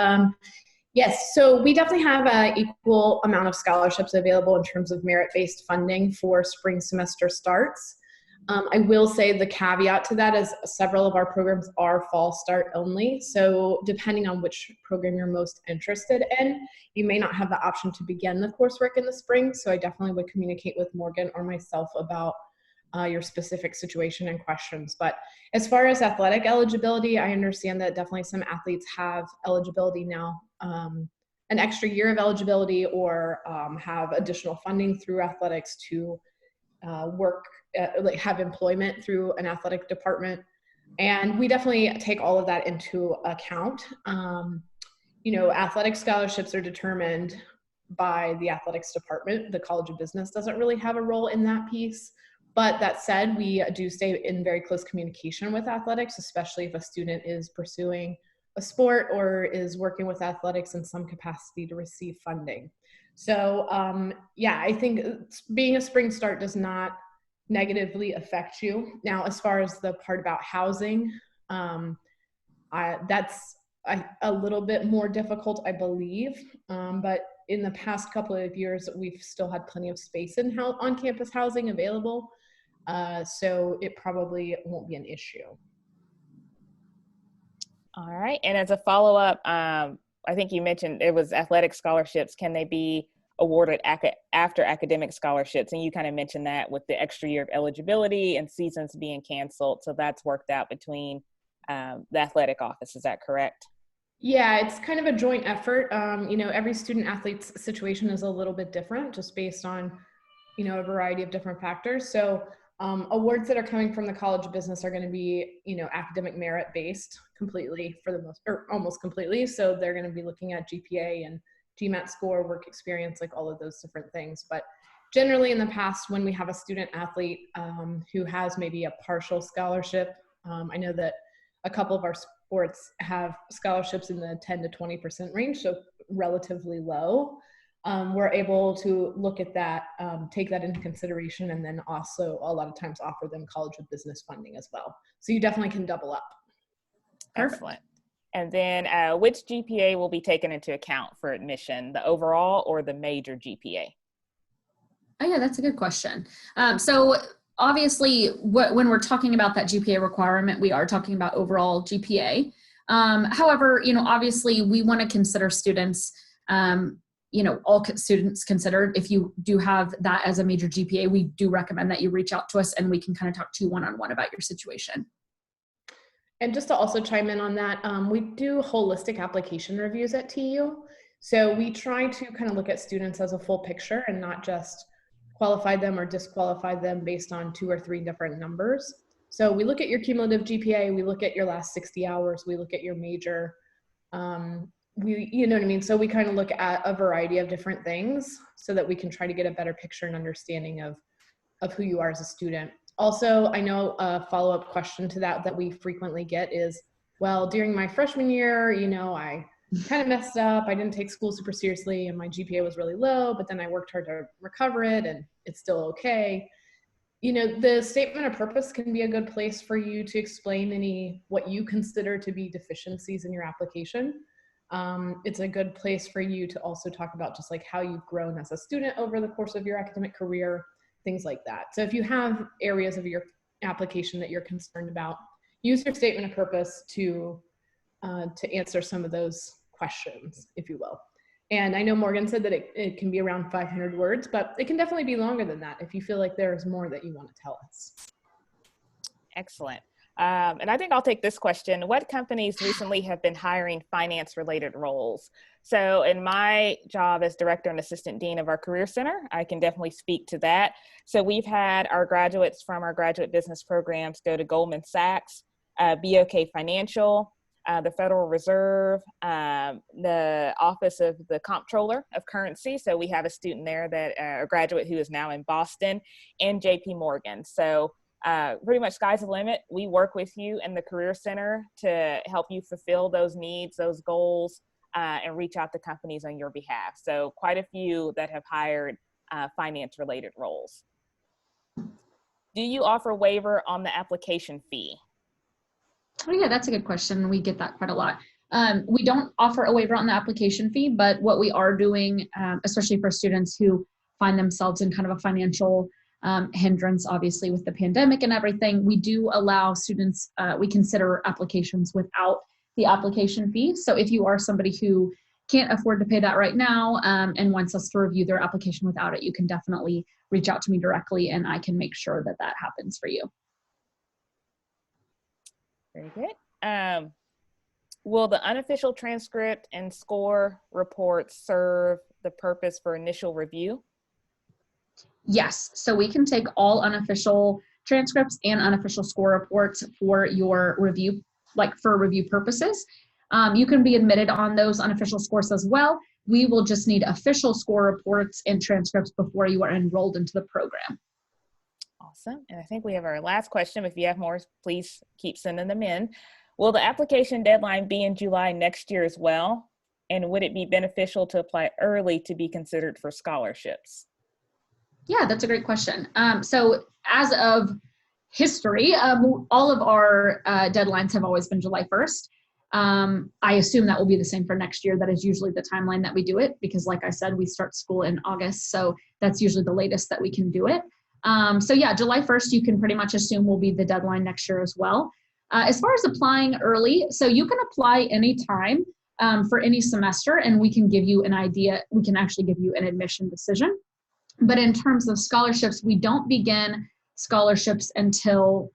yes, so we definitely have an equal amount of scholarships available in terms of merit-based funding for spring semester starts. I will say the caveat to that is several of our programs are fall start only. So depending on which program you're most interested in, you may not have the option to begin the coursework in the spring. So I definitely would communicate with Morgan or myself about your specific situation and questions. But as far as athletic eligibility, I understand that definitely some athletes have eligibility now, an extra year of eligibility, or have additional funding through athletics to have employment through an athletic department. And we definitely take all of that into account. Athletic scholarships are determined by the athletics department. The College of Business doesn't really have a role in that piece. But that said, we do stay in very close communication with athletics, especially if a student is pursuing a sport or is working with athletics in some capacity to receive funding. So I think being a spring start does not negatively affect you. Now, as far as the part about housing, that's a little bit more difficult, I believe. But in the past couple of years, we've still had plenty of space in on-campus housing available. So it probably won't be an issue. All right. And as a follow-up, I think you mentioned it was athletic scholarships. Can they be awarded after academic scholarships? And you kind of mentioned that with the extra year of eligibility and seasons being canceled. So that's worked out between the athletic office. Is that correct? Yeah, it's kind of a joint effort. Every student athlete's situation is a little bit different just based on, a variety of different factors. So awards that are coming from the College of Business are going to be, academic merit based completely for the most, or almost completely. So they're going to be looking at GPA and GMAT score, work experience, like all of those different things. But generally in the past, when we have a student athlete who has maybe a partial scholarship, I know that a couple of our sports have scholarships in the 10 to 20% range, so relatively low. We're able to look at that, take that into consideration, and then also a lot of times offer them College of Business funding as well. So you definitely can double up. Excellent. And then which GPA will be taken into account for admission, the overall or the major GPA? Oh yeah, that's a good question. So obviously when we're talking about that GPA requirement, we are talking about overall GPA. However, obviously we want to consider students, all students considered. If you do have that as a major GPA, we do recommend that you reach out to us and we can kind of talk to you one-on-one about your situation. And just to also chime in on that, we do holistic application reviews at TU. So we try to kind of look at students as a full picture and not just qualify them or disqualify them based on 2 or 3 different numbers. So we look at your cumulative GPA, we look at your last 60 hours, we look at your major, you know what I mean? So we kind of look at a variety of different things so that we can try to get a better picture and understanding of who you are as a student. Also, I know a follow-up question to that we frequently get is, well, during my freshman year, I kind of messed up. I didn't take school super seriously and my GPA was really low, but then I worked hard to recover it and it's still okay. The statement of purpose can be a good place for you to explain what you consider to be deficiencies in your application. It's a good place for you to also talk about just like how you've grown as a student over the course of your academic career, things like that. So if you have areas of your application that you're concerned about, use your statement of purpose to answer some of those questions, if you will. And I know Morgan said that it can be around 500 words, but it can definitely be longer than that if you feel like there's more that you want to tell us. Excellent. And I think I'll take this question. What companies recently have been hiring finance-related roles? So in my job as director and assistant dean of our Career Center, I can definitely speak to that. So we've had our graduates from our graduate business programs go to Goldman Sachs, BOK Financial, the Federal Reserve, the Office of the Comptroller of Currency. So we have a student there a graduate who is now in Boston, and JP Morgan. So pretty much sky's the limit. We work with you in the Career Center to help you fulfill those needs, those goals, and reach out to companies on your behalf. So quite a few that have hired finance-related roles. Do you offer waiver on the application fee? Oh yeah, that's a good question. We get that quite a lot. We don't offer a waiver on the application fee, but what we are doing, especially for students who find themselves in kind of a financial hindrance, obviously with the pandemic and everything, we do allow students, we consider applications without the application fee. So if you are somebody who can't afford to pay that right now and wants us to review their application without it, you can definitely reach out to me directly and I can make sure that that happens for you. Very good. Will the unofficial transcript and score reports serve the purpose for initial review? Yes, so we can take all unofficial transcripts and unofficial score reports for your review, like for review purposes. You can be admitted on those unofficial scores as well. We will just need official score reports and transcripts before you are enrolled into the program. Awesome. And I think we have our last question. If you have more, please keep sending them in. Will the application deadline be in July next year as well? And would it be beneficial to apply early to be considered for scholarships? Yeah, that's a great question. So as of history, all of our deadlines have always been July 1st. I assume that will be the same for next year. That is usually the timeline that we do it because like I said, we start school in August. So that's usually the latest that we can do it. So yeah, July 1st, you can pretty much assume will be the deadline next year as well. As far as applying early, so you can apply anytime for any semester and we can give you an idea. We can actually give you an admission decision. But in terms of scholarships, we don't begin scholarships until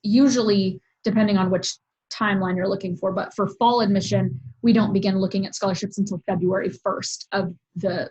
usually, depending on which timeline you're looking for, but for fall admission, we don't begin looking at scholarships until February 1st of the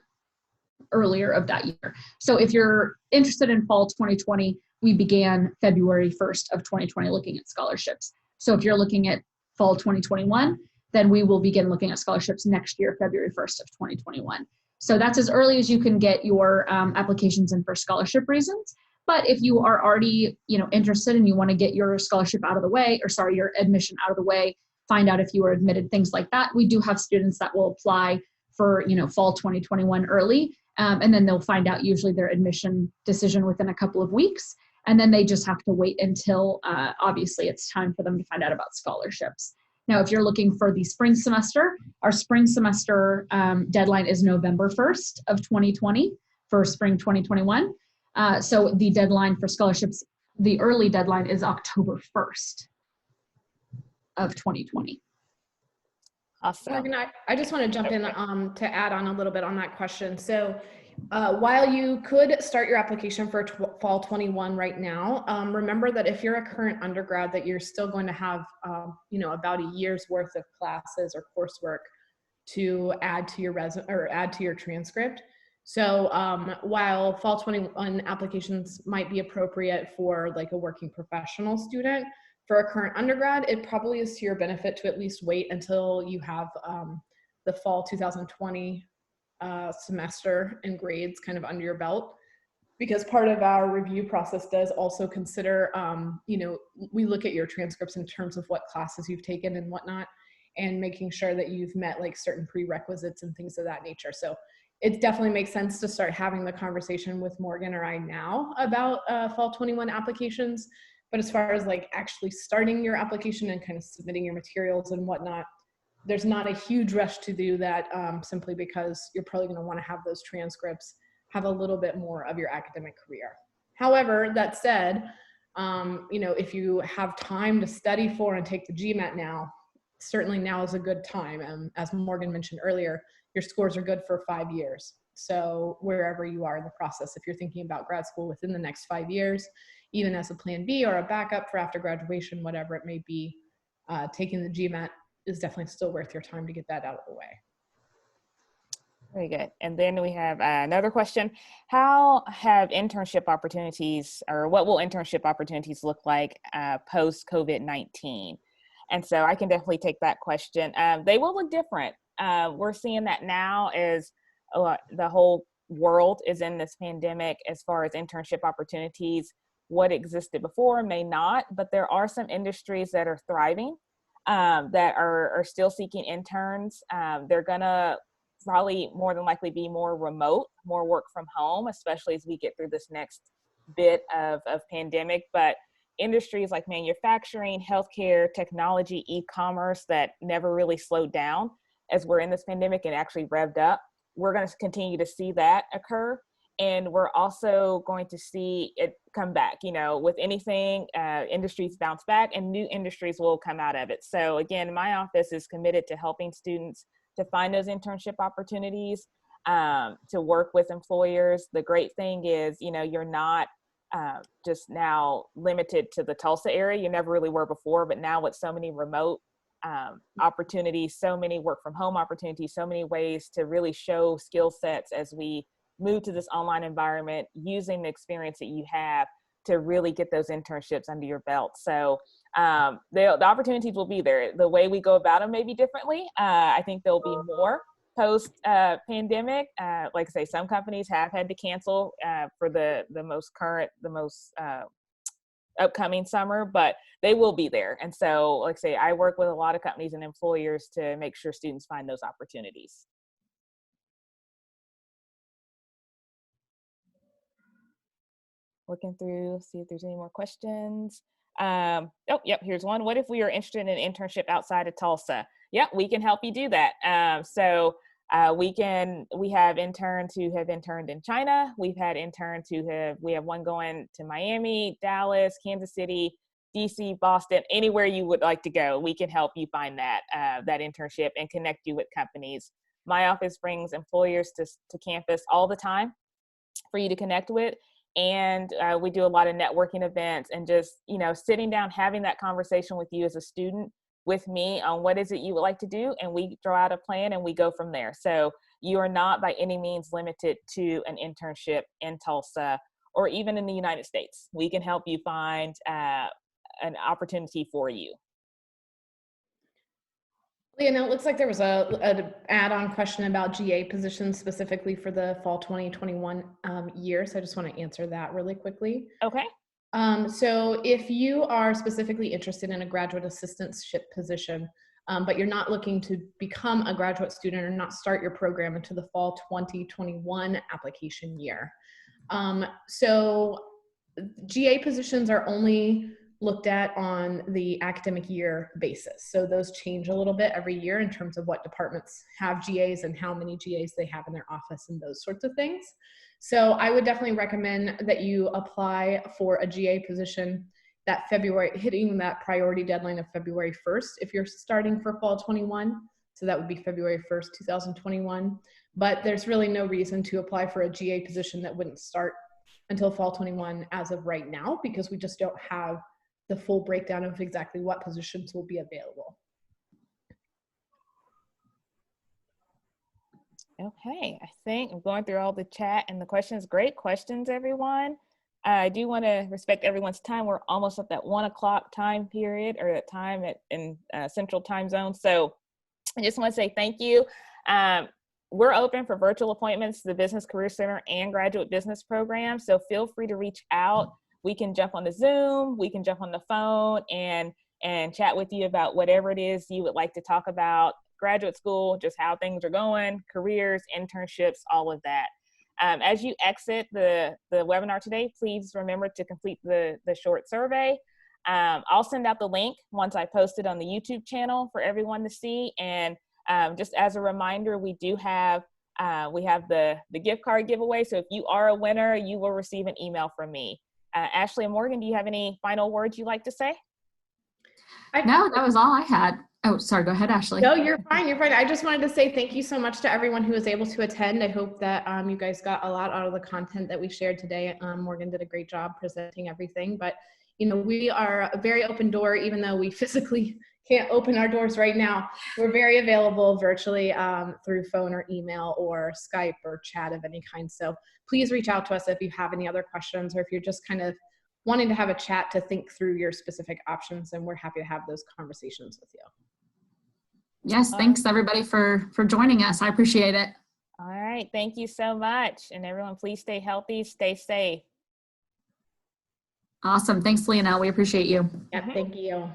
earlier of that year. So if you're interested in fall 2020, we began February 1st of 2020 looking at scholarships. So if you're looking at fall 2021, then we will begin looking at scholarships next year, February 1st of 2021. So that's as early as you can get your applications in for scholarship reasons. But if you are already, interested and you want to get your scholarship out of the way, your admission out of the way, find out if you are admitted, things like that. We do have students that will apply for, fall 2021 early, and then they'll find out usually their admission decision within a couple of weeks. And then they just have to wait until, obviously, it's time for them to find out about scholarships. Now, if you're looking for the spring semester, our spring semester deadline is November 1st of 2020 for spring 2021. So the deadline for scholarships, the early deadline is October 1st of 2020. Awesome. Morgan, I just want to jump in to add on a little bit on that question. So while you could start your application for fall 21 right now, remember that if you're a current undergrad, that you're still going to have, about a year's worth of classes or coursework to add to your resume or add to your transcript. So while fall 21 applications might be appropriate for like a working professional student, for a current undergrad, it probably is to your benefit to at least wait until you have the fall 2020 semester and grades kind of under your belt, because part of our review process does also consider, we look at your transcripts in terms of what classes you've taken and whatnot, and making sure that you've met like certain prerequisites and things of that nature. So it definitely makes sense to start having the conversation with Morgan or I now about fall 21 applications. But as far as like actually starting your application and kind of submitting your materials and whatnot, there's not a huge rush to do that, simply because you're probably going to want to have those transcripts have a little bit more of your academic career. However, that said, if you have time to study for and take the GMAT now, certainly now is a good time. As Morgan mentioned earlier, your scores are good for 5 years. So wherever you are in the process, if you're thinking about grad school within the next 5 years, even as a plan B or a backup for after graduation, whatever it may be, taking the GMAT is definitely still worth your time to get that out of the way. Very good. And then we have another question. How have internship opportunities, or what will internship opportunities look like post COVID-19? And so I can definitely take that question. They will look different. We're seeing that now as the whole world is in this pandemic. As far as internship opportunities, what existed before may not, but there are some industries that are thriving, that are still seeking interns. They're gonna probably more than likely be more remote, more work from home, especially as we get through this next bit of pandemic. But industries like manufacturing, healthcare, technology, e-commerce that never really slowed down as we're in this pandemic and actually revved up, we're going to continue to see that occur. And we're also going to see it come back. With anything, industries bounce back and new industries will come out of it. So again, my office is committed to helping students to find those internship opportunities, to work with employers. The great thing is, you're not just now limited to the Tulsa area. You never really were before, but now with so many remote opportunities, so many work from home opportunities, so many ways to really show skill sets as we move to this online environment, using the experience that you have to really get those internships under your belt. So the opportunities will be there. The way we go about them may be differently. I think there'll be more post pandemic. Like I say, some companies have had to cancel for the most upcoming summer, but they will be there. And so, like I say, I work with a lot of companies and employers to make sure students find those opportunities. Looking through, see if there's any more questions. Oh, yep, here's one. What if we are interested in an internship outside of Tulsa? Yep, we can help you do that. We have interns who have interned in China. We've had interns we have one going to Miami, Dallas, Kansas City, DC, Boston, anywhere you would like to go. We can help you find that internship and connect you with companies. My office brings employers to campus all the time for you to connect with. And we do a lot of networking events and just, sitting down, having that conversation with you as a student with me on what is it you would like to do. And we draw out a plan and we go from there. So you are not by any means limited to an internship in Tulsa or even in the United States. We can help you find an opportunity for you. Leah, it looks like there was an add-on question about GA positions specifically for the fall 2021 year. So I just want to answer that really quickly. Okay. So if you are specifically interested in a graduate assistantship position, but you're not looking to become a graduate student or not start your program into the fall 2021 application year. So GA positions are only looked at on the academic year basis. So those change a little bit every year in terms of what departments have GAs and how many GAs they have in their office and those sorts of things. So I would definitely recommend that you apply for a GA position that hitting that priority deadline of February 1st if you're starting for fall 21. So that would be February 1st, 2021. But there's really no reason to apply for a GA position that wouldn't start until fall 21 as of right now, because we just don't have the full breakdown of exactly what positions will be available. Okay, I think I'm going through all the chat and the questions. Great questions, everyone. I do want to respect everyone's time. We're almost at that 1 o'clock time period, or that time in Central Time Zone. So I just want to say thank you. We're open for virtual appointments to the Business Career Center and Graduate Business Program. So feel free to reach out. We can jump on the Zoom, we can jump on the phone and chat with you about whatever it is you would like to talk about graduate school, just how things are going, careers, internships, all of that. As you exit the webinar today, please remember to complete the short survey. I'll send out the link once I post it on the YouTube channel for everyone to see. And just as a reminder, we have the gift card giveaway. So if you are a winner, you will receive an email from me. Ashley and Morgan, do you have any final words you'd like to say? No, that was all I had. Oh, sorry. Go ahead, Ashley. No, you're fine. You're fine. I just wanted to say thank you so much to everyone who was able to attend. I hope that you guys got a lot out of the content that we shared today. Morgan did a great job presenting everything, but we are a very open door, even though we physically can't open our doors right now. We're very available virtually through phone or email or Skype or chat of any kind. So please reach out to us if you have any other questions, or if you're just kind of wanting to have a chat to think through your specific options, and we're happy to have those conversations with you. Yes, thanks everybody for joining us. I appreciate it. All right, thank you so much. And everyone, please stay healthy, stay safe. Awesome. Thanks, Leonelle. We appreciate you. Yeah, thank you.